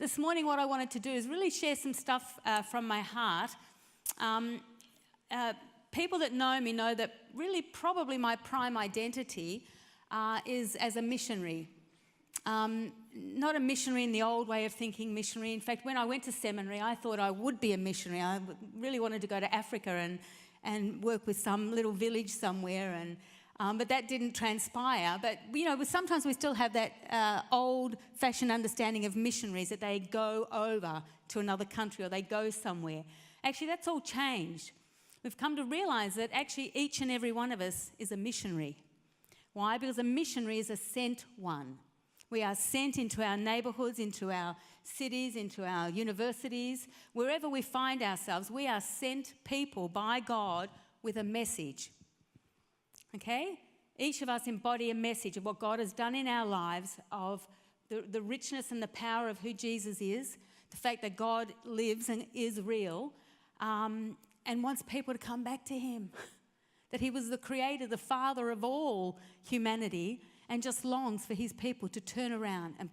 this morning what I wanted to do is really share some stuff from my heart. People that know me know that really probably my prime identity is as a missionary. Not a missionary in the old way of thinking missionary. In fact, when I went to seminary, I thought I would be a missionary. I really wanted to go to Africa and work with some little village somewhere, but that didn't transpire. But, sometimes we still have that old-fashioned understanding of missionaries, that they go over to another country or they go somewhere. Actually, that's all changed. We've come to realise that actually each and every one of us is a missionary. Why? Because a missionary is a sent one. We are sent into our neighbourhoods, into our cities, into our universities. Wherever we find ourselves, we are sent people by God with a message. Okay? Each of us embody a message of what God has done in our lives, of the richness and the power of who Jesus is, the fact that God lives and is real, and wants people to come back to him. That he was the creator, the father of all humanity, and just longs for his people to turn around and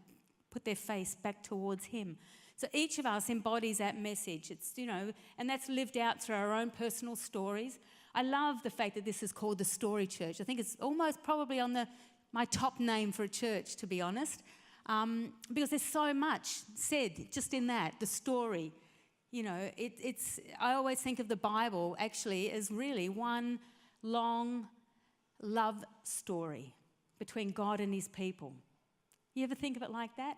put their face back towards him. So each of us embodies that message. It's, and that's lived out through our own personal stories. I love the fact that this is called the Story Church. I think it's almost probably on my top name for a church, to be honest, because there's so much said just in that, the story. I always think of the Bible actually as really one long love story between God and his people. You ever think of it like that?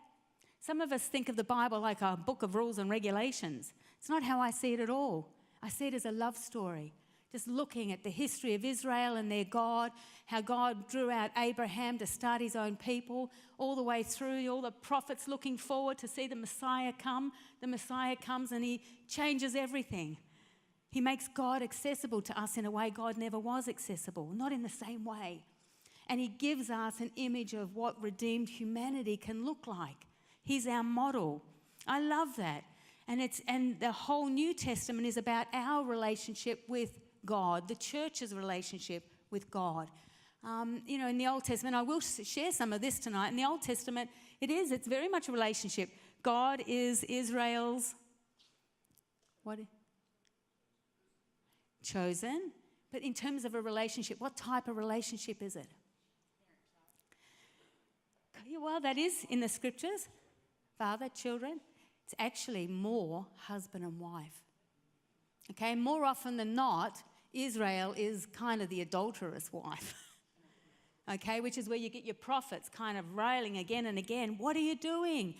Some of us think of the Bible like a book of rules and regulations. It's not how I see it at all. I see it as a love story, just looking at the history of Israel and their God, how God drew out Abraham to start his own people, all the way through, all the prophets looking forward to see the Messiah come. The Messiah comes and he changes everything. He makes God accessible to us in a way God never was accessible, not in the same way. And he gives us an image of what redeemed humanity can look like. He's our model. I love that. And the whole New Testament is about our relationship with God, the church's relationship with God. In the Old Testament, I will share some of this tonight. In the Old Testament, it's very much a relationship. God is Israel's chosen. But in terms of a relationship, what type of relationship is it? Well, that is in the scriptures. Father, children. It's actually more husband and wife. Okay, more often than not, Israel is kind of the adulterous wife. Okay, which is where you get your prophets kind of railing again and again. What are you doing?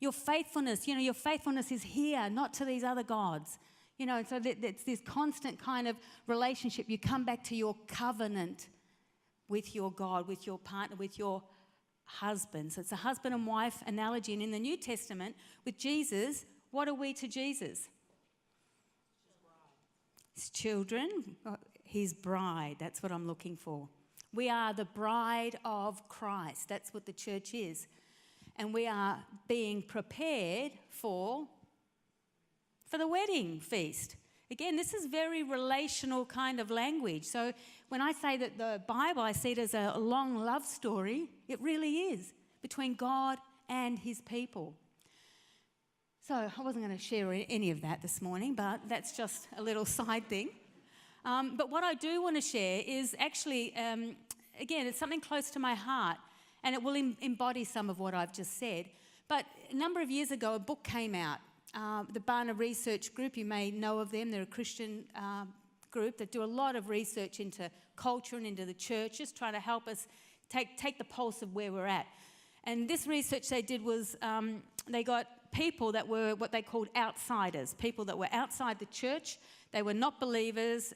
Your faithfulness, your faithfulness is here, not to these other gods. So it's this constant kind of relationship. You come back to your covenant with your God, with your partner, with your husband. So it's a husband and wife analogy. And in the New Testament, with Jesus, what are we to Jesus? His children, his bride. That's what I'm looking for. We are the bride of Christ. That's what the church is. And we are being prepared for the wedding feast. Again, this is very relational kind of language. So when I say that the Bible, I see it as a long love story, it really is between God and his people. So I wasn't going to share any of that this morning, but that's just a little side thing. But what I do want to share is actually, again, it's something close to my heart, and it will embody some of what I've just said. But a number of years ago, a book came out. The Barna Research Group, you may know of them. They're a Christian group that do a lot of research into culture and into the church, just trying to help us take the pulse of where we're at. And this research they did was they got people that were what they called outsiders, people that were outside the church. They were not believers,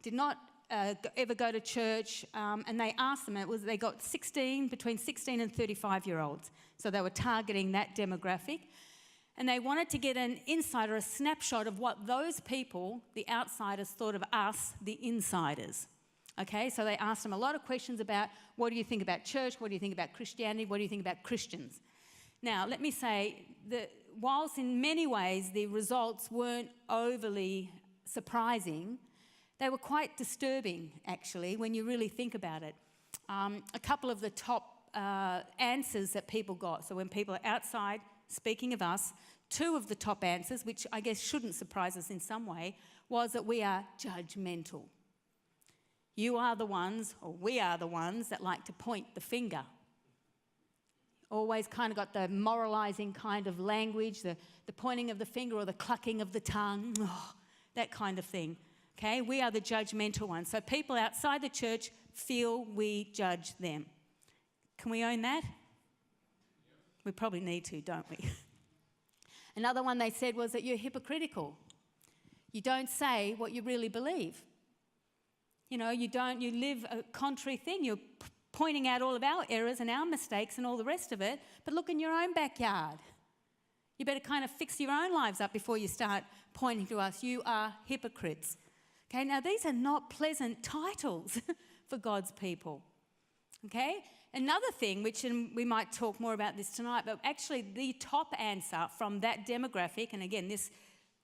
did not ever go to church, and they asked them, they got between 16 and 35-year-olds. So they were targeting that demographic. And they wanted to get an insight or a snapshot of what those people, the outsiders, thought of us, the insiders. Okay, so they asked them a lot of questions about what do you think about church, what do you think about Christianity, what do you think about Christians? Now, let me say that whilst in many ways the results weren't overly surprising, they were quite disturbing, actually, when you really think about it. A couple of the top answers that people got. So when people are outside, speaking of us, two of the top answers, which I guess shouldn't surprise us in some way, was that we are judgmental. You are the ones, or we are the ones, that like to point the finger. Always kind of got the moralising kind of language, the pointing of the finger or the clucking of the tongue, that kind of thing. Okay, we are the judgmental ones. So people outside the church feel we judge them. Can we own that? We probably need to, don't we? Another one they said was that you're hypocritical. You don't say what you really believe. You live a contrary thing. You're pointing out all of our errors and our mistakes and all the rest of it, but look in your own backyard. You better kind of fix your own lives up before you start pointing to us. You are hypocrites. Okay, now these are not pleasant titles for God's people. Okay, another thing, and we might talk more about this tonight, but actually the top answer from that demographic, and again this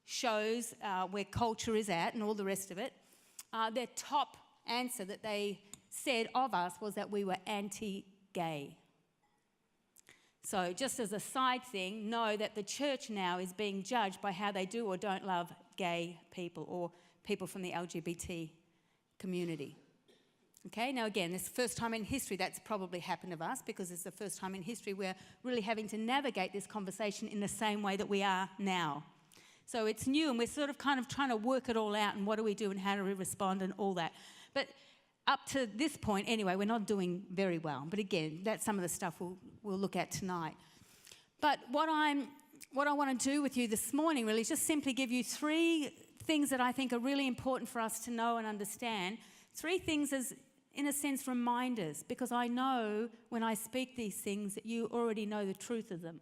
shows where culture is at and all the rest of it, their top answer that they said of us was that we were anti-gay. So just as a side thing, know that the church now is being judged by how they do or don't love gay people or people from the LGBT community. Okay, now again, this is the first time in history that's probably happened of us, because it's the first time in history we're really having to navigate this conversation in the same way that we are now. So it's new, and we're sort of kind of trying to work it all out, and what do we do and how do we respond and all that. But up to this point, anyway, we're not doing very well. But again, that's some of the stuff we'll look at tonight. But what I want to do with you this morning really is just simply give you three things that I think are really important for us to know and understand. Three things as, in a sense, reminders, because I know when I speak these things that you already know the truth of them.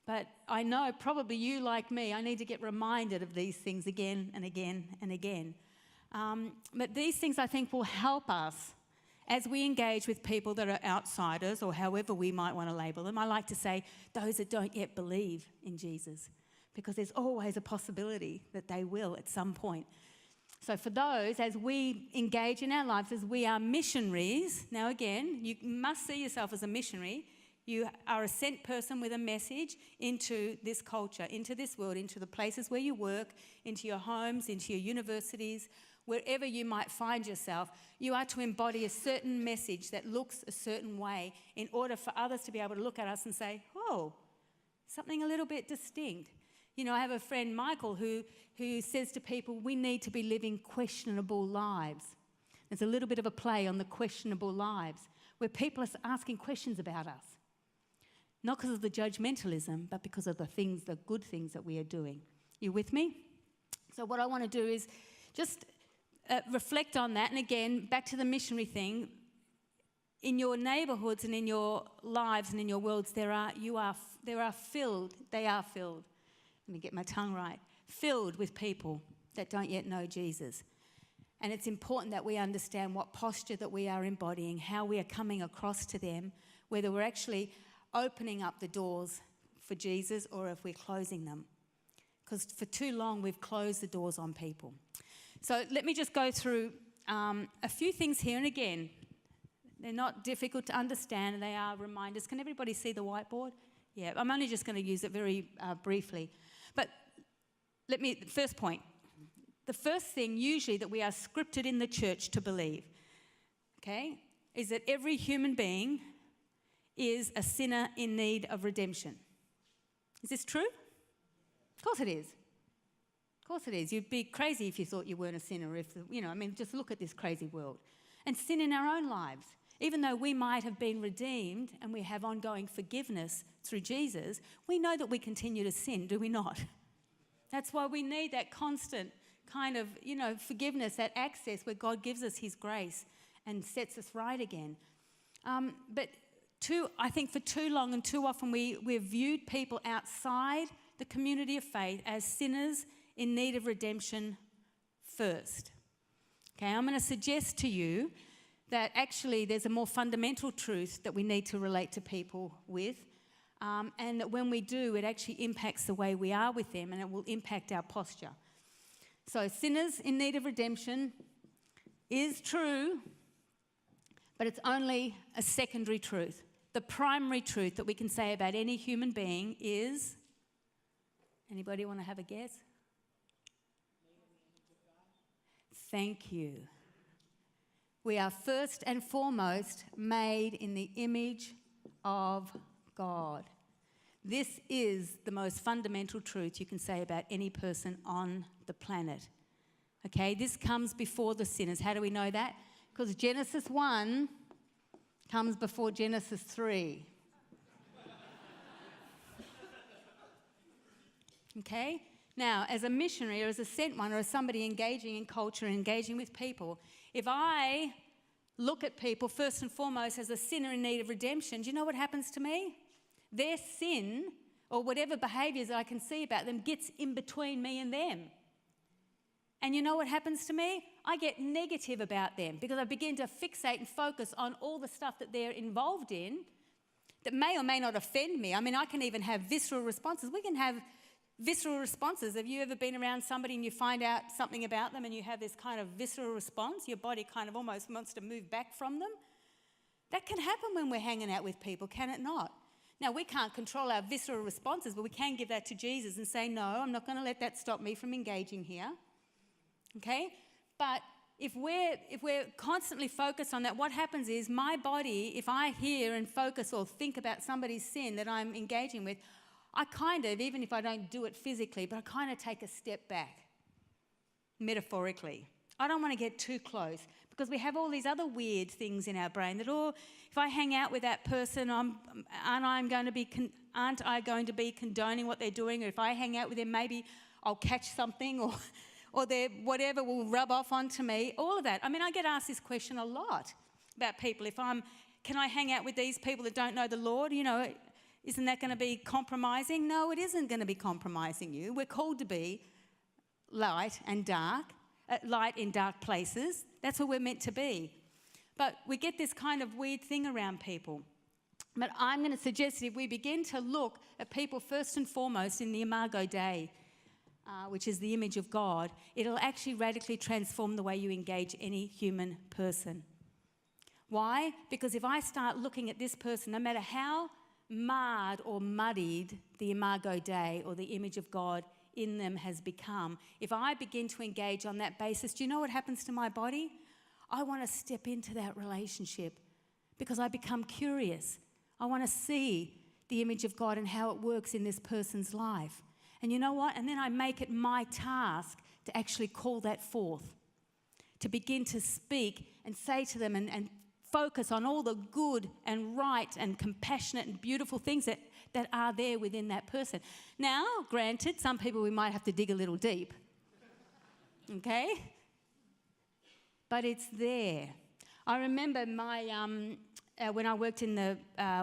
But I know probably you, like me, I need to get reminded of these things again and again and again. But these things, I think, will help us as we engage with people that are outsiders, or however we might want to label them. I like to say those that don't yet believe in Jesus, because there's always a possibility that they will at some point. So for those, as we engage in our lives, as we are missionaries, now again, you must see yourself as a missionary. You are a sent person with a message into this culture, into this world, into the places where you work, into your homes, into your universities, wherever you might find yourself. You are to embody a certain message that looks a certain way in order for others to be able to look at us and say, oh, something a little bit distinct. You know, I have a friend, Michael, who says to people, we need to be living questionable lives. There's a little bit of a play on the questionable lives, where people are asking questions about us. Not because of the judgmentalism, but because of the good things that we are doing. You with me? So what I want to do is just reflect on that. And again, back to the missionary thing. In your neighbourhoods and in your lives and in your worlds, they are filled. Let me get my tongue right. Filled with people that don't yet know Jesus. And it's important that we understand what posture that we are embodying, how we are coming across to them, whether we're actually opening up the doors for Jesus or if we're closing them. Because for too long we've closed the doors on people. So let me just go through a few things here. And again, they're not difficult to understand. They are reminders. Can everybody see the whiteboard? Yeah, I'm only just going to use it very briefly. But first point. The first thing usually that we are scripted in the church to believe, okay, is that every human being is a sinner in need of redemption. Is this true? Of course it is. Of course it is. You'd be crazy if you thought you weren't a sinner. Just look at this crazy world. And sin in our own lives. Even though we might have been redeemed and we have ongoing forgiveness through Jesus, we know that we continue to sin, do we not? That's why we need that constant kind of, forgiveness, that access where God gives us his grace and sets us right again. I think for too long and too often we've viewed people outside the community of faith as sinners in need of redemption first. Okay, I'm going to suggest to you that actually there's a more fundamental truth that we need to relate to people with, and that when we do, it actually impacts the way we are with them, and it will impact our posture. So sinners in need of redemption is true, but it's only a secondary truth. the primary truth that we can say about any human being is, anybody want to have a guess? Thank you. We are first and foremost made in the image of God. This is the most fundamental truth you can say about any person on the planet. Okay, this comes before the sinners. How do we know that? Because Genesis 1 comes before Genesis 3. Okay? Now, as a missionary or as a sent one or as somebody engaging in culture and engaging with people, if I look at people first and foremost as a sinner in need of redemption, do you know what happens to me? Their sin or whatever behaviours I can see about them gets in between me and them. And you know what happens to me? I get negative about them because I begin to fixate and focus on all the stuff that they're involved in that may or may not offend me. I mean, I can even have visceral responses. We can have visceral responses. Have you ever been around somebody and you find out something about them and you have this kind of visceral response? Your body kind of almost wants to move back from them. That can happen when we're hanging out with people, can it not? Now, we can't control our visceral responses, but we can give that to Jesus and say, no, I'm not going to let that stop me from engaging here. Okay? But if we're constantly focused on that, what happens is my body, if I hear and focus or think about somebody's sin that I'm engaging with, I kind of, even if I don't do it physically, but I kind of take a step back, metaphorically. I don't want to get too close because we have all these other weird things in our brain that, oh, if I hang out with that person, aren't I going to be condoning what they're doing? Or if I hang out with them, maybe I'll catch something or their whatever will rub off onto me. All of that. I mean, I get asked this question a lot about people. Can I hang out with these people that don't know the Lord? You know, isn't that going to be compromising? No, it isn't going to be compromising you. We're called to be light and dark, light in dark places. That's what we're meant to be. But we get this kind of weird thing around people. But I'm going to suggest that if we begin to look at people first and foremost in the Imago Dei, which is the image of God, it'll actually radically transform the way you engage any human person. Why? Because if I start looking at this person, no matter how marred or muddied the Imago Dei or the image of God in them has become, if I begin to engage on that basis, do you know what happens to my body? I want to step into that relationship because I become curious. I want to see the image of God and how it works in this person's life. And you know what? And then I make it my task to actually call that forth, to begin to speak and say to them and focus on all the good and right and compassionate and beautiful things that are there within that person. Now, granted, some people we might have to dig a little deep, okay? But it's there. I remember when I worked in the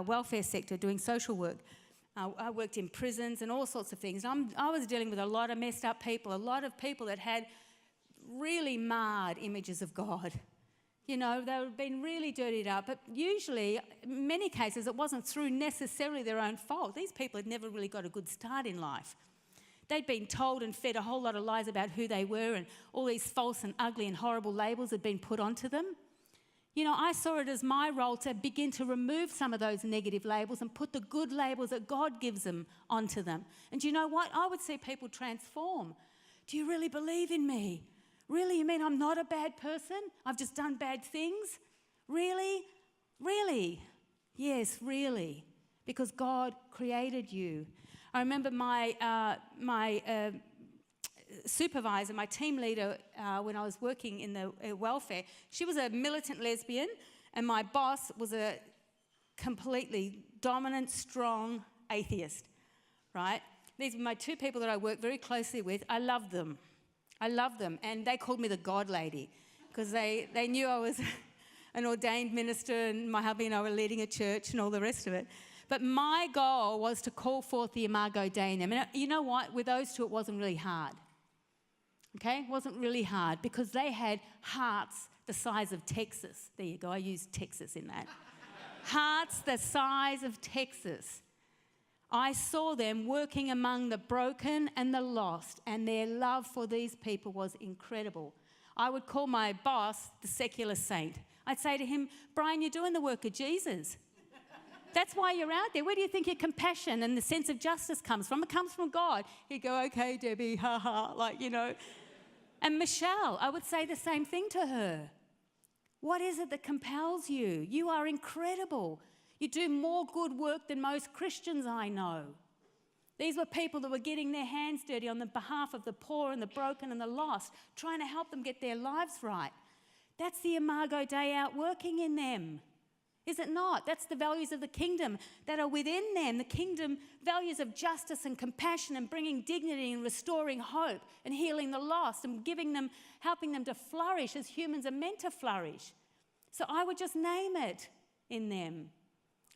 welfare sector doing social work, I worked in prisons and all sorts of things. I was dealing with a lot of messed up people, a lot of people that had really marred images of God. You know, they had been really dirtied up, but usually, in many cases, it wasn't through necessarily their own fault. These people had never really got a good start in life. They'd been told and fed a whole lot of lies about who they were, and all these false and ugly and horrible labels had been put onto them. You know, I saw it as my role to begin to remove some of those negative labels and put the good labels that God gives them onto them. And do you know what? I would see people transform. Do you really believe in me? Really? You mean I'm not a bad person? I've just done bad things? Really? Really? Yes, really. Because God created you. I remember my supervisor, my team leader, when I was working in the welfare, she was a militant lesbian, and my boss was a completely dominant, strong atheist, right? These were my two people that I worked very closely with. I loved them. And they called me the God Lady because they knew I was an ordained minister and my hubby and I were leading a church and all the rest of it. But my goal was to call forth the Imago Dei in them. And you know what? With those two, it wasn't really hard. Okay? It wasn't really hard because they had hearts the size of Texas. There you go. I used Texas in that. Hearts the size of Texas. I saw them working among the broken and the lost, and their love for these people was incredible. I would call my boss the secular saint. I'd say to him, Brian, you're doing the work of Jesus. That's why you're out there. Where do you think your compassion and the sense of justice comes from? It comes from God. He'd go, okay, Debbie, ha ha, like, you know. And Michelle, I would say the same thing to her. What is it that compels you? You are incredible. You do more good work than most Christians I know. These were people that were getting their hands dirty on the behalf of the poor and the broken and the lost, trying to help them get their lives right. That's the Imago Dei outworking in them. Is it not? That's the values of the kingdom that are within them. The kingdom values of justice and compassion and bringing dignity and restoring hope and healing the lost and helping them to flourish as humans are meant to flourish. So I would just name it in them.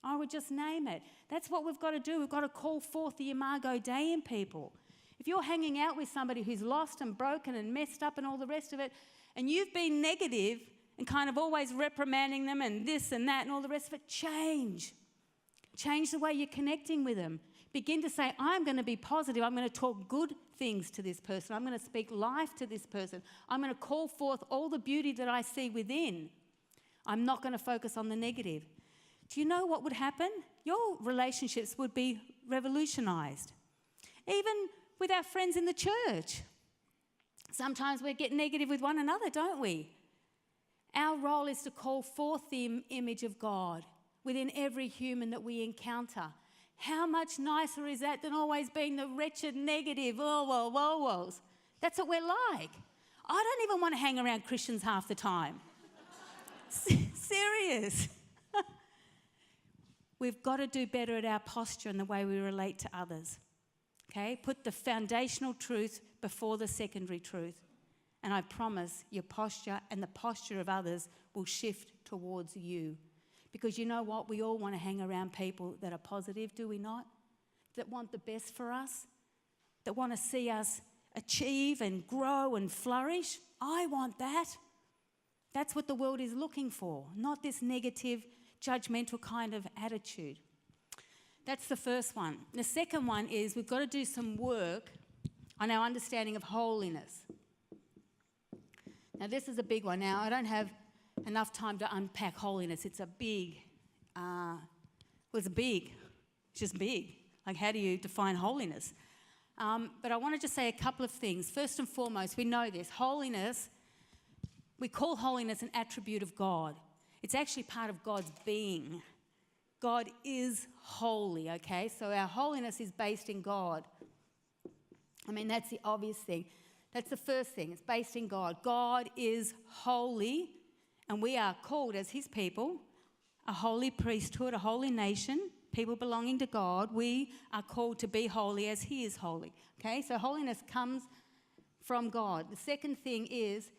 I would just name it. That's what we've got to do. We've got to call forth the Imago Dei in people. If you're hanging out with somebody who's lost and broken and messed up and all the rest of it, and you've been negative and kind of always reprimanding them and this and that and all the rest of it, change. Change the way you're connecting with them. Begin to say, I'm going to be positive. I'm going to talk good things to this person. I'm going to speak life to this person. I'm going to call forth all the beauty that I see within. I'm not going to focus on the negative. Do you know what would happen? Your relationships would be revolutionized. Even with our friends in the church. Sometimes we get negative with one another, don't we? Our role is to call forth the image of God within every human that we encounter. How much nicer is that than always being the wretched, negative, whoa. That's what we're like. I don't even want to hang around Christians half the time. Serious. We've got to do better at our posture and the way we relate to others. Okay? Put the foundational truth before the secondary truth. And I promise your posture and the posture of others will shift towards you. Because you know what? We all want to hang around people that are positive, do we not? That want the best for us. That want to see us achieve and grow and flourish. I want that. That's what the world is looking for. Not this negative, judgmental kind of attitude. That's the first one. The second one is we've got to do some work on our understanding of holiness. Now, this is a big one. Now, I don't have enough time to unpack holiness. It's just big. Like, how do you define holiness? But I want to just say a couple of things. First and foremost, we know this. Holiness, we call holiness an attribute of God. It's actually part of God's being. God is holy, okay? So our holiness is based in God. I mean, that's the obvious thing. That's the first thing. It's based in God. God is holy, and we are called as his people, a holy priesthood, a holy nation, people belonging to God. We are called to be holy as he is holy. Okay, so holiness comes from God. The second thing is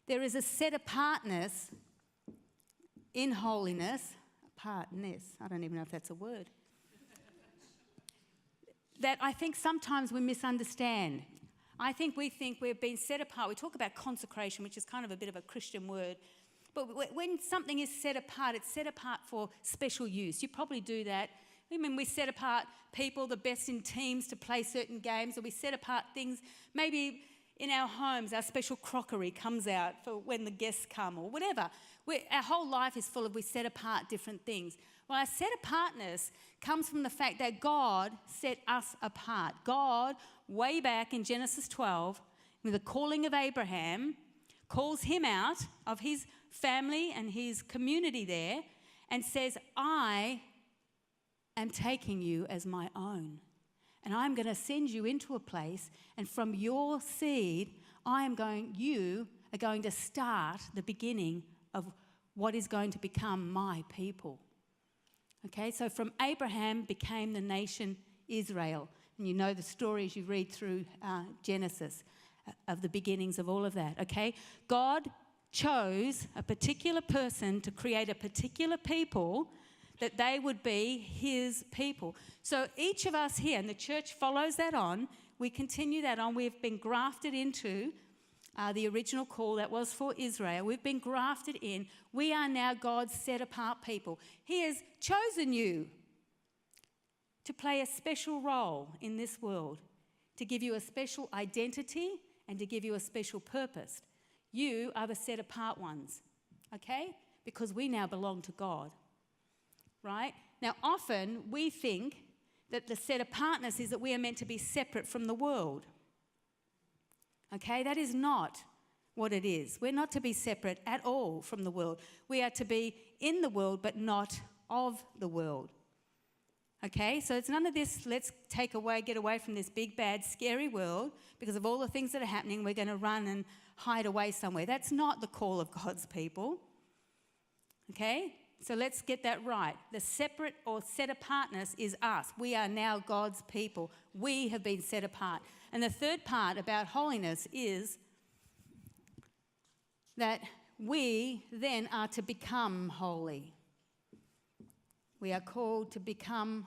there is a set-apartness in holiness. Apartness, I don't even know if that's a word. That I think sometimes we misunderstand. I think we think we've been set apart. We talk about consecration, which is kind of a bit of a Christian word. But when something is set apart, it's set apart for special use. You probably do that. I mean, we set apart people, the best in teams, to play certain games, or we set apart things. Maybe in our homes, our special crockery comes out for when the guests come or whatever. Our whole life is full of we set apart different things. Well, our set apartness comes from the fact that God set us apart. God, way back in Genesis 12, with the calling of Abraham, calls him out of his family and his community there and says, I am taking you as my own. And I'm going to send you into a place, and from your seed, you are going to start the beginning of what is going to become my people. Okay, so from Abraham became the nation Israel. And you know the story as you read through Genesis of the beginnings of all of that, okay? God chose a particular person to create a particular people that they would be his people. So each of us here, and the church follows that on, we continue that on. We've been grafted into the original call that was for Israel. We've been grafted in. We are now God's set-apart people. He has chosen you to play a special role in this world, to give you a special identity and to give you a special purpose. You are the set-apart ones, okay? Because we now belong to God, right? Now, often we think that the set apartness is that we are meant to be separate from the world. Okay, that is not what it is. We're not to be separate at all from the world. We are to be in the world, but not of the world. Okay, so it's none of this, let's get away from this big, bad, scary world because of all the things that are happening. We're going to run and hide away somewhere. That's not the call of God's people. Okay, so let's get that right. The separate or set apartness is us. We are now God's people. We have been set apart. And the third part about holiness is that we then are to become holy. We are called to become,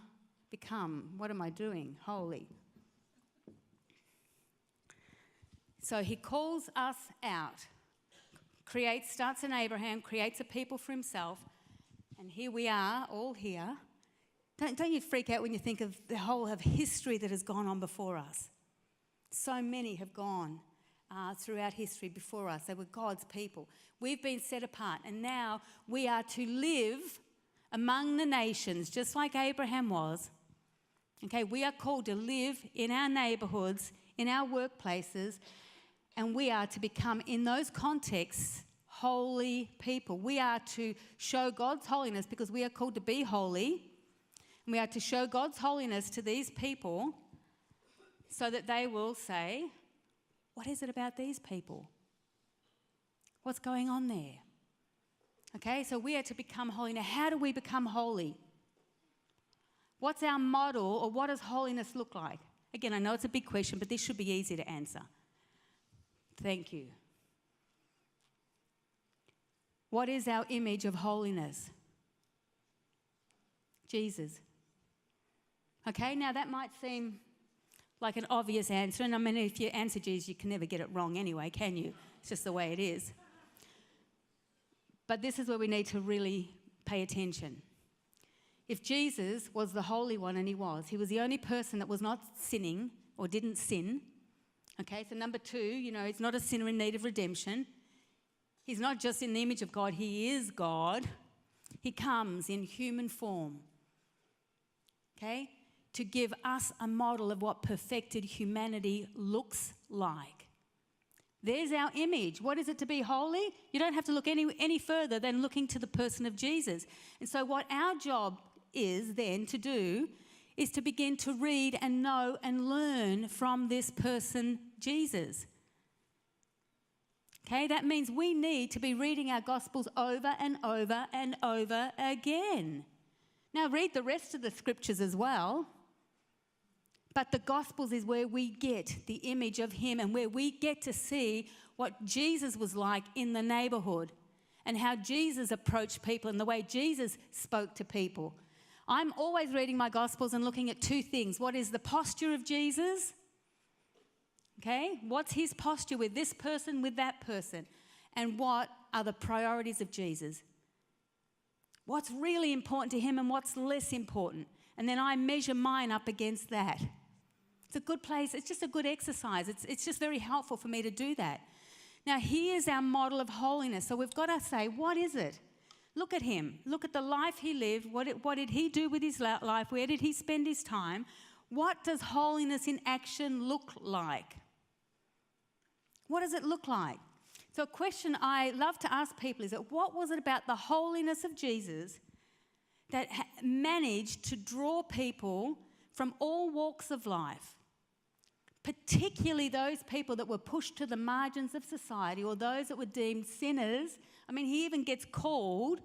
what am I doing? Holy. So he calls us out, starts in Abraham, creates a people for himself, and here we are, all here. Don't you freak out when you think of the whole of history that has gone on before us. So many have gone throughout history before us. They were God's people. We've been set apart, and now we are to live among the nations, just like Abraham was. Okay, we are called to live in our neighbourhoods, in our workplaces, and we are to become, in those contexts, holy people. We are to show God's holiness because we are called to be holy. And we are to show God's holiness to these people so that they will say, what is it about these people? What's going on there? Okay, so we are to become holy. Now, how do we become holy? What's our model, or what does holiness look like? Again, I know it's a big question, but this should be easy to answer. Thank you. What is our image of holiness? Jesus. Okay, now that might seem like an obvious answer, and I mean, if you answer Jesus, you can never get it wrong anyway, can you? It's just the way it is. But this is where we need to really pay attention. If Jesus was the Holy One, and he was the only person that was not sinning or didn't sin. Okay, so number two, he's not a sinner in need of redemption. He's not just in the image of God, he is God. He comes in human form, okay, to give us a model of what perfected humanity looks like. There's our image. What is it to be holy? You don't have to look any further than looking to the person of Jesus. And so what our job is then to do is to begin to read and know and learn from this person, Jesus. Okay, that means we need to be reading our Gospels over and over and over again. Now read the rest of the scriptures as well. But the Gospels is where we get the image of him and where we get to see what Jesus was like in the neighbourhood and how Jesus approached people and the way Jesus spoke to people. I'm always reading my Gospels and looking at two things. What is the posture of Jesus? Okay, what's his posture with this person, with that person? And what are the priorities of Jesus? What's really important to him and what's less important? And then I measure mine up against that. It's a good place. It's just a good exercise. It's just very helpful for me to do that. Now, here's our model of holiness. So we've got to say, what is it? Look at him. Look at the life he lived. What did he do with his life? Where did he spend his time? What does holiness in action look like? What does it look like? So a question I love to ask people is that what was it about the holiness of Jesus that managed to draw people from all walks of life, particularly those people that were pushed to the margins of society or those that were deemed sinners? I mean, he even gets called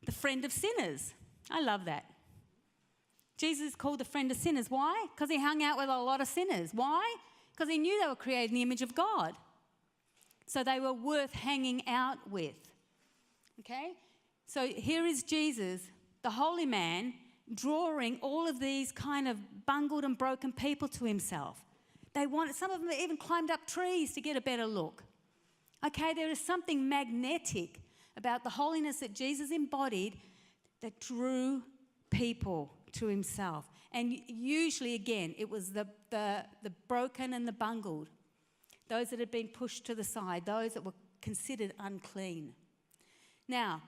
the friend of sinners. I love that. Jesus is called the friend of sinners. Why? Because he hung out with a lot of sinners. Why? Because he knew they were created in the image of God. So they were worth hanging out with. Okay? So here is Jesus, the holy man, drawing all of these kind of bungled and broken people to himself. Some of them even climbed up trees to get a better look. Okay, there is something magnetic about the holiness that Jesus embodied that drew people to himself. And usually, again, it was the broken and the bungled, those that had been pushed to the side, those that were considered unclean. Now,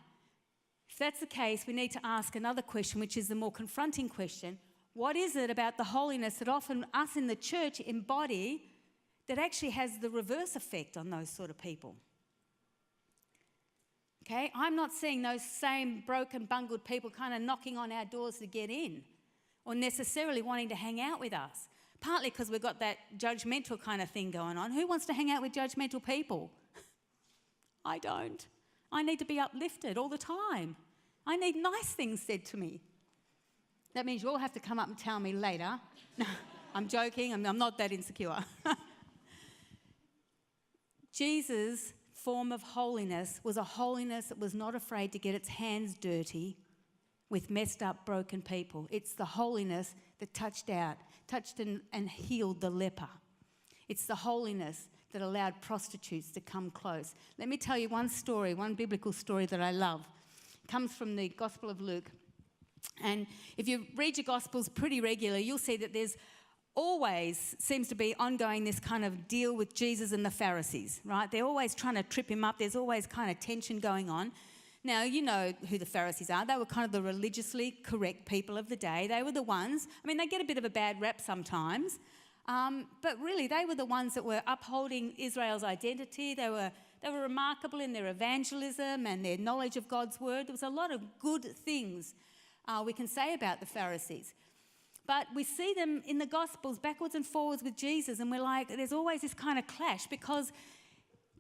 If that's the case, we need to ask another question, which is the more confronting question. What is it about the holiness that often us in the church embody that actually has the reverse effect on those sort of people? Okay, I'm not seeing those same broken, bungled people kind of knocking on our doors to get in or necessarily wanting to hang out with us. Partly because we've got that judgmental kind of thing going on. Who wants to hang out with judgmental people? I don't. I need to be uplifted all the time. I need nice things said to me. That means you all have to come up and tell me later. No, I'm joking. I'm not that insecure. Jesus' form of holiness was a holiness that was not afraid to get its hands dirty with messed up, broken people. It's the holiness that touched and healed the leper. It's the holiness that allowed prostitutes to come close. Let me tell you one story, one biblical story that I love. It comes from the Gospel of Luke. And if you read your Gospels pretty regularly, you'll see that there's always seems to be ongoing this kind of deal with Jesus and the Pharisees, right? They're always trying to trip him up. There's always kind of tension going on. Now, you know who the Pharisees are. They were kind of the religiously correct people of the day. They were the ones, I mean, they get a bit of a bad rep sometimes, but really they were the ones that were upholding Israel's identity. They were remarkable in their evangelism and their knowledge of God's word. There was a lot of good things we can say about the Pharisees. But we see them in the Gospels backwards and forwards with Jesus, and we're like, there's always this kind of clash because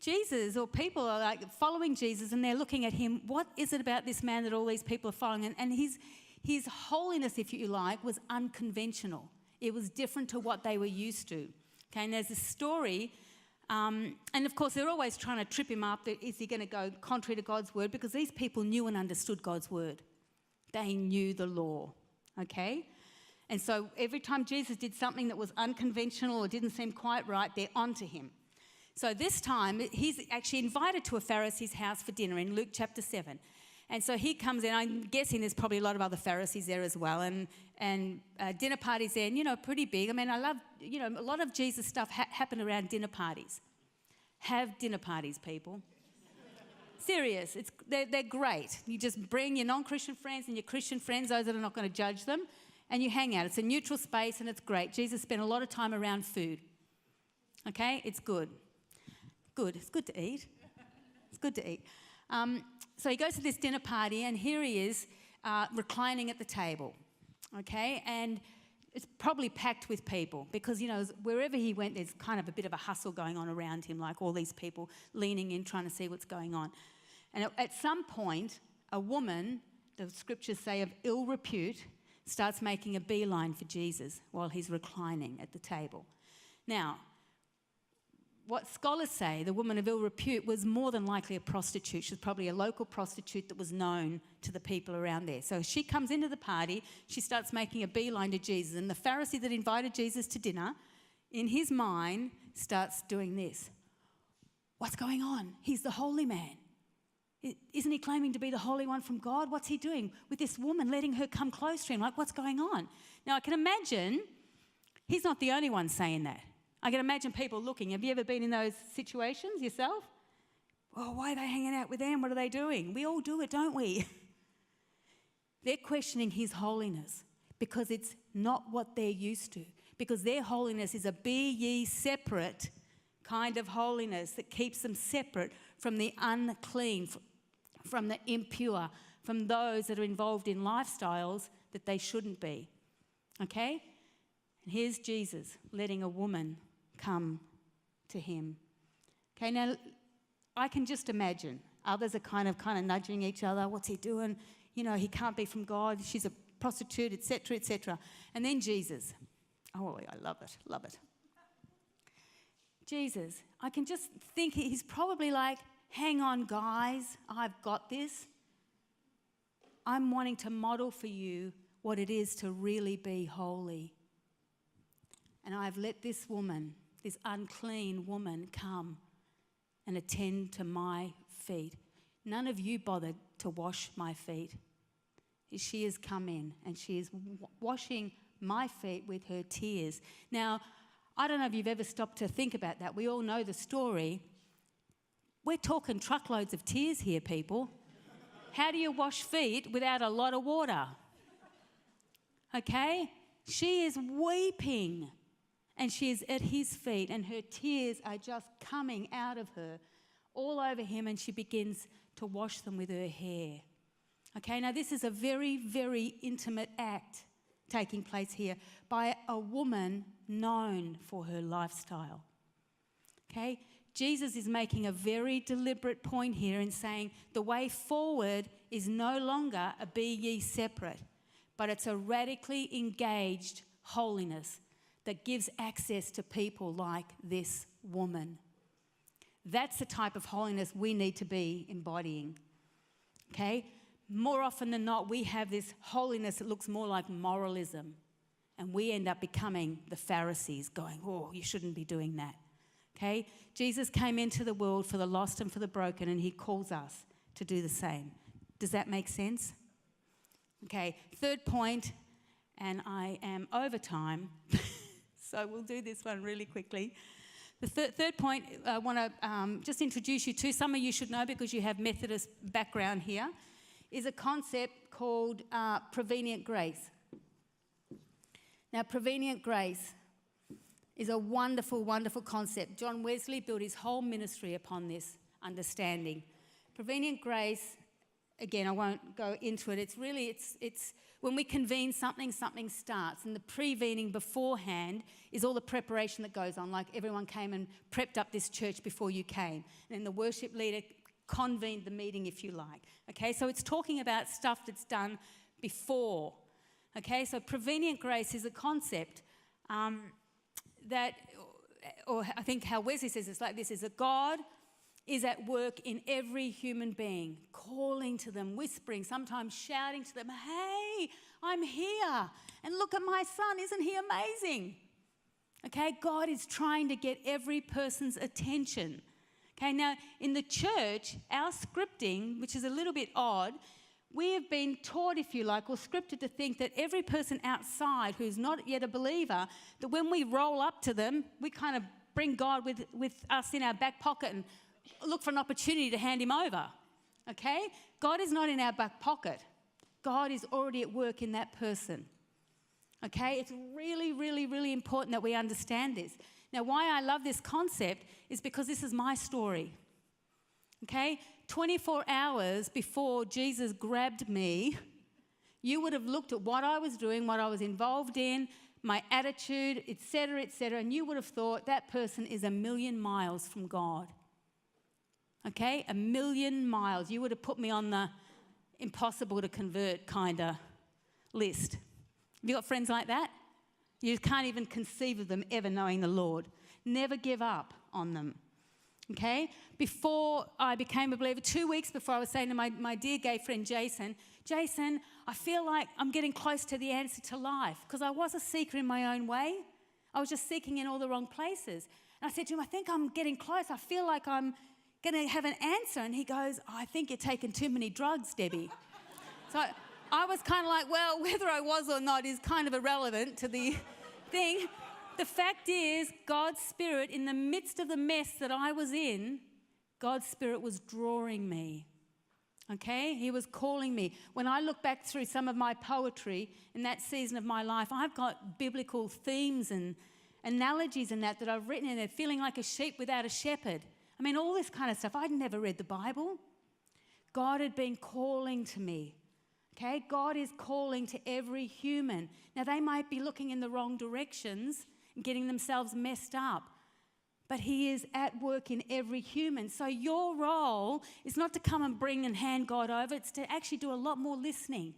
Jesus, or people are like following Jesus and they're looking at him. What is it about this man that all these people are following? And his holiness, if you like, was unconventional. It was different to what they were used to. Okay, and there's this story, and of course they're always trying to trip him up. Is he going to go contrary to God's word? Because these people knew and understood God's word. They knew the law. Okay? And so every time Jesus did something that was unconventional or didn't seem quite right, they're onto him. So this time, he's actually invited to a Pharisee's house for dinner in Luke chapter 7. And so he comes in. I'm guessing there's probably a lot of other Pharisees there as well. And dinner parties there, and, you know, pretty big. I mean, I love, you know, a lot of Jesus stuff happened around dinner parties. Have dinner parties, people. Serious. They're great. You just bring your non-Christian friends and your Christian friends, those that are not going to judge them, and you hang out. It's a neutral space and it's great. Jesus spent a lot of time around food. Okay? It's good. Good. It's good to eat. It's good to eat. So he goes to this dinner party and here he is reclining at the table. Okay? And it's probably packed with people because, you know, wherever he went, there's kind of a bit of a hustle going on around him, like all these people leaning in, trying to see what's going on. And at some point, a woman, the scriptures say of ill repute, starts making a beeline for Jesus while he's reclining at the table. Now, what scholars say, the woman of ill repute was more than likely a prostitute. She was probably a local prostitute that was known to the people around there. So she comes into the party, she starts making a beeline to Jesus, and the Pharisee that invited Jesus to dinner, in his mind, starts doing this. What's going on? He's the holy man. Isn't he claiming to be the Holy One from God? What's he doing with this woman, letting her come close to him? Like, what's going on? Now, I can imagine he's not the only one saying that. I can imagine people looking. Have you ever been in those situations yourself? Oh, why are they hanging out with them? What are they doing? We all do it, don't we? They're questioning his holiness because it's not what they're used to. Because their holiness is a be ye separate kind of holiness that keeps them separate from the unclean, from the impure, from those that are involved in lifestyles that they shouldn't be. Okay? And here's Jesus letting a woman come to him. Okay, now I can just imagine others are kind of nudging each other. What's he doing? You know, he can't be from God. She's a prostitute, etc., etc. And then Jesus. Oh, I love it, love it. Jesus, I can just think he's probably like, hang on, guys, I've got this. I'm wanting to model for you what it is to really be holy. And I've let this woman, this unclean woman, come and attend to my feet. None of you bothered to wash my feet. She has come in and she is washing my feet with her tears. Now, I don't know if you've ever stopped to think about that. We all know the story. We're talking truckloads of tears here, people. How do you wash feet without a lot of water? Okay? She is weeping, and she is at his feet, and her tears are just coming out of her all over him, and she begins to wash them with her hair. Okay, now this is a very, very intimate act taking place here by a woman known for her lifestyle. Okay, Jesus is making a very deliberate point here in saying the way forward is no longer a be ye separate, but it's a radically engaged holiness that gives access to people like this woman. That's the type of holiness we need to be embodying. Okay? More often than not, we have this holiness that looks more like moralism, and we end up becoming the Pharisees going, oh, you shouldn't be doing that. Okay? Jesus came into the world for the lost and for the broken, and he calls us to do the same. Does that make sense? Okay, third point, and I am over time, so we'll do this one really quickly. The third point I want to just introduce you to, some of you should know because you have Methodist background here, is a concept called Prevenient Grace. Now, Prevenient Grace is a wonderful, wonderful concept. John Wesley built his whole ministry upon this understanding. Prevenient Grace, again, I won't go into it. It's really, it's when we convene something, something starts. And the prevening beforehand is all the preparation that goes on. Like everyone came and prepped up this church before you came. And then the worship leader convened the meeting, if you like. Okay, so it's talking about stuff that's done before. Okay, so Prevenient Grace is a concept that, or I think how Wesley says it's like this, is that God is at work in every human being, calling to them, whispering, sometimes shouting to them, hey, I'm here, and look at my son, isn't he amazing? Okay, God is trying to get every person's attention. Okay, now in the church, our scripting, which is a little bit odd, we have been taught, if you like, or scripted to think that every person outside who's not yet a believer, that when we roll up to them, we kind of bring God with us in our back pocket and look for an opportunity to hand him over, okay? God is not in our back pocket. God is already at work in that person, okay? It's really, really, really important that we understand this. Now, why I love this concept is because this is my story, okay? 24 hours before Jesus grabbed me, you would have looked at what I was doing, what I was involved in, my attitude, etc., and you would have thought that person is a million miles from God. Okay, 1,000,000 miles. You would have put me on the impossible to convert kind of list. Have you got friends like that? You can't even conceive of them ever knowing the Lord. Never give up on them. Okay? Before I became a believer, 2 weeks before, I was saying to my dear gay friend Jason, I feel like I'm getting close to the answer to life, because I was a seeker in my own way. I was just seeking in all the wrong places. And I said to him, I think I'm getting close. I feel like I'm going to have an answer. And he goes, I think you're taking too many drugs, Debbie. So I was kind of like, well, whether I was or not is kind of irrelevant to the thing. The fact is, God's Spirit, in the midst of the mess that I was in, God's Spirit was drawing me. Okay? He was calling me. When I look back through some of my poetry in that season of my life, I've got biblical themes and analogies in that I've written in it, feeling like a sheep without a shepherd. I mean, all this kind of stuff. I'd never read the Bible. God had been calling to me. Okay? God is calling to every human. Now, they might be looking in the wrong directions and getting themselves messed up, but he is at work in every human. So your role is not to come and bring and hand God over. It's to actually do a lot more listening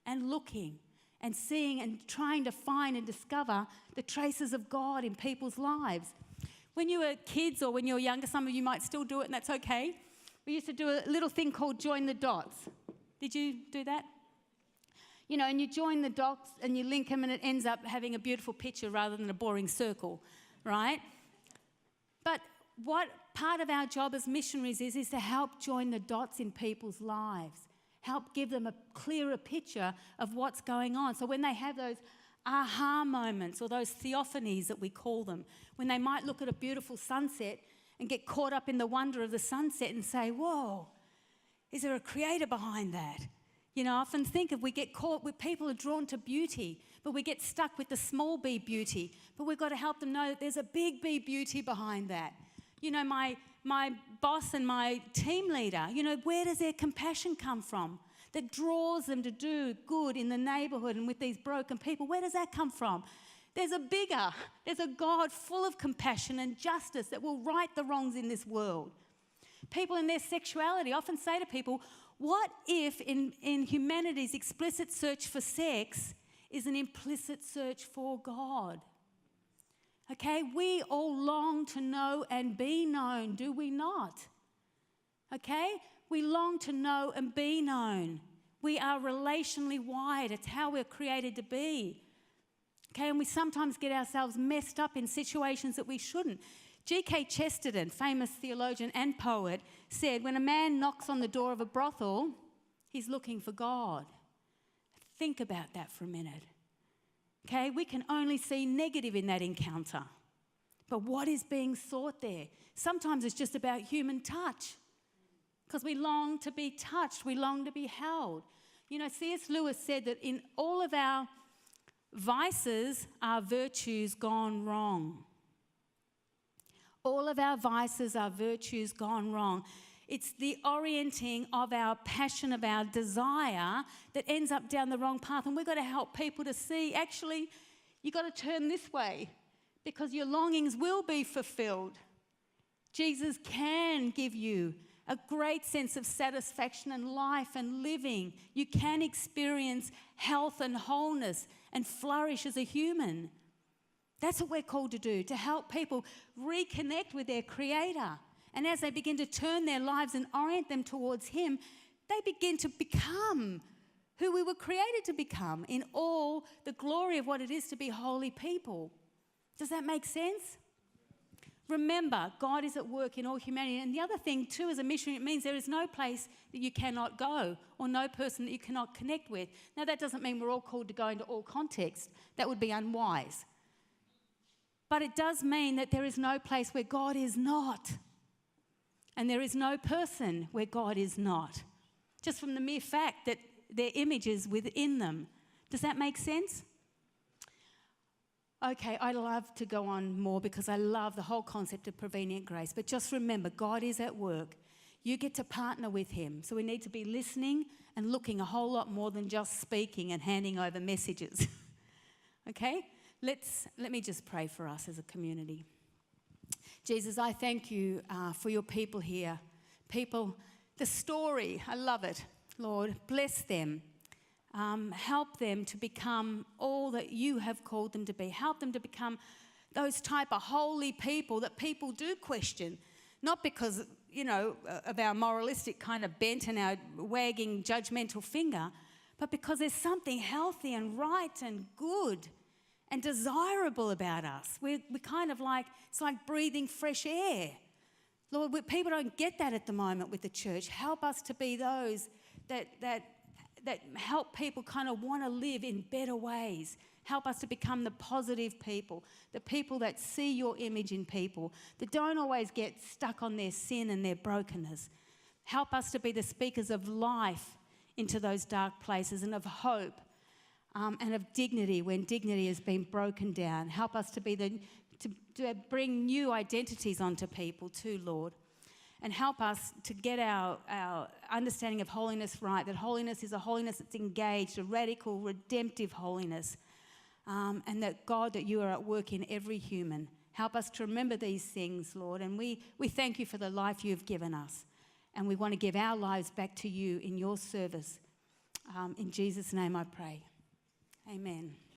and looking and seeing and trying to find and discover the traces of God in people's lives. When you were kids or when you were younger, some of you might still do it, and that's okay. We used to do a little thing called join the dots. Did you do that? You know, and you join the dots and you link them, and it ends up having a beautiful picture rather than a boring circle, right? But what part of our job as missionaries is to help join the dots in people's lives, help give them a clearer picture of what's going on. So when they have those aha moments or those theophanies that we call them, when they might look at a beautiful sunset and get caught up in the wonder of the sunset and say, whoa, Is there a creator behind that? You know, I often think if we get caught with people are drawn to beauty, but we get stuck with the small b beauty. But we've got to help them know that there's a big B beauty behind that. You know, my boss and my team leader, you know, where does their compassion come from? That draws them to do good in the neighbourhood and with these broken people. Where does that come from? There's a God full of compassion and justice that will right the wrongs in this world. People in their sexuality often say to people, what if in humanity's explicit search for sex is an implicit search for God? Okay, we all long to know and be known, do we not? Okay, we long to know and be known. We are relationally wired. It's how we're created to be. Okay, and we sometimes get ourselves messed up in situations that we shouldn't. G.K. Chesterton, famous theologian and poet, said, when a man knocks on the door of a brothel, he's looking for God. Think about that for a minute. Okay, we can only see negative in that encounter. But what is being sought there? Sometimes it's just about human touch, because we long to be touched, we long to be held. You know, C.S. Lewis said that in all of our vices are virtues gone wrong. All of our vices are virtues gone wrong. It's the orienting of our passion, of our desire that ends up down the wrong path. And we've got to help people to see, actually, you've got to turn this way because your longings will be fulfilled. Jesus can give you a great sense of satisfaction and life and living. You can experience health and wholeness and flourish as a human. That's what we're called to do, to help people reconnect with their Creator. And as they begin to turn their lives and orient them towards Him, they begin to become who we were created to become in all the glory of what it is to be holy people. Does that make sense? Remember, God is at work in all humanity. And the other thing, too, as a missionary, it means there is no place that you cannot go or no person that you cannot connect with. Now, that doesn't mean we're all called to go into all contexts. That would be unwise. But it does mean that there is no place where God is not. And there is no person where God is not. Just from the mere fact that their image is within them. Does that make sense? Okay, I love to go on more because I love the whole concept of prevenient grace. But just remember, God is at work. You get to partner with Him. So we need to be listening and looking a whole lot more than just speaking and handing over messages. Okay? Let me just pray for us as a community. Jesus, I thank you for your people here. People, the story, I love it. Lord, bless them. Help them to become all that you have called them to be. Help them to become those type of holy people that people do question. Not because, you know, of our moralistic kind of bent and our wagging judgmental finger, but because there's something healthy and right and good and desirable about us. We're kind of like, it's like breathing fresh air. Lord, people don't get that at the moment with the church. Help us to be those that help people kind of want to live in better ways. Help us to become the positive people, the people that see your image in people, that don't always get stuck on their sin and their brokenness. Help us to be the speakers of life into those dark places and of hope. And of dignity when dignity has been broken down. Help us to be to bring new identities onto people too, Lord. And help us to get our understanding of holiness right, that holiness is a holiness that's engaged, a radical, redemptive holiness. And that, God, that you are at work in every human. Help us to remember these things, Lord. And we thank you for the life you've given us. And we want to give our lives back to you in your service. In Jesus' name I pray. Amen.